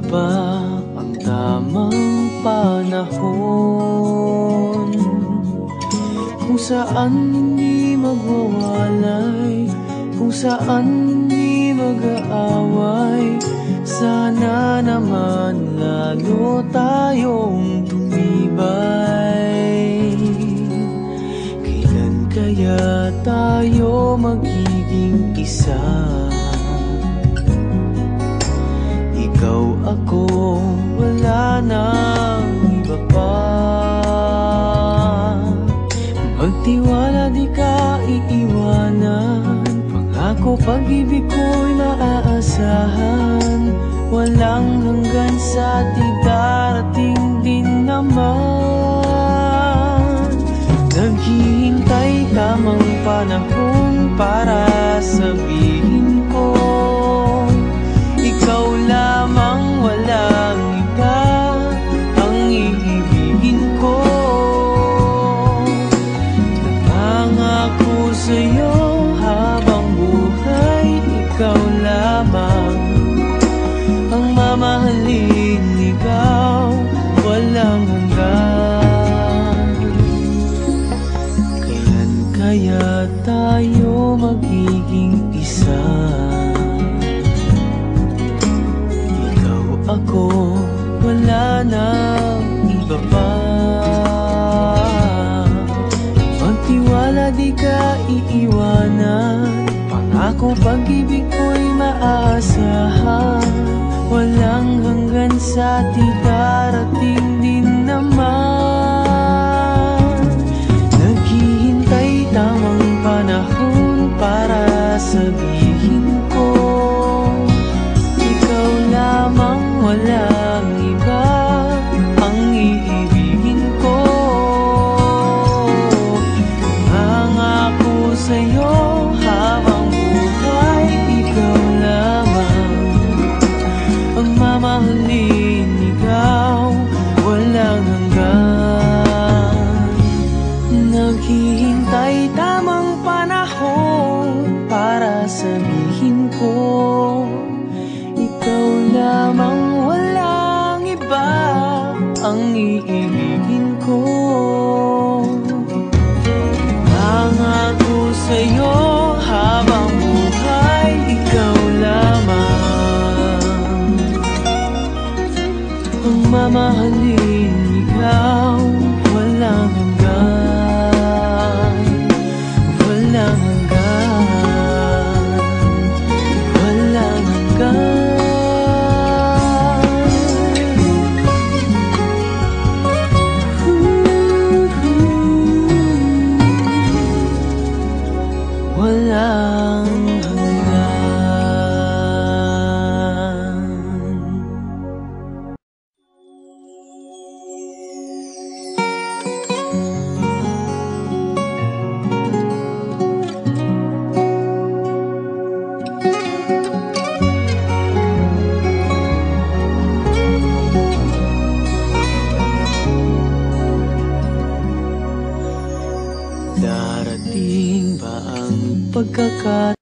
ba ang tamang panahon kung saan di magwawalay, kung saan di mag-aaway? Sana naman lalo tayong tumibay. Kailan kaya tayo magiging isa? Ikaw, ako, wala nang iba pa. Magtiwala, di ka iiwanan. Pangako, pag-ibig ko'y maaasahan. Walang hanggan sa di darating din naman. Naghihintay tamang panahon para sabihin ko, ikaw lamang, walang iba ang iibigin ko. Nangako sa'yo habang buhay, ikaw lamang ang mamahalin, ikaw walang hanggan. Kailan kaya tayo magiging isa? Ikaw, ako, wala nang iba pa. Magtiwala, di ka iiwanan. Pangako, pag-ibig ko'y maaasahan. Walang hanggan sa di darating din naman. Naghihintay tamang panahon para sabihin ko, ikaw lamang, walang iba ang iibigin ko. Nangako sa'yo habang buhay, ikaw lamang ang mamahalin, ikaw walang hanggan. Naghihintay tamang panahon para sabihin ko, ikaw lamang, walang iba ang iibigin ko. Nangako sa'yo habang buhay, ikaw lamang ang mamahalin, ikaw walang hanggan. Walang hanggan, walang hanggan. Walang hanggan. Darating ba ang pagkakataon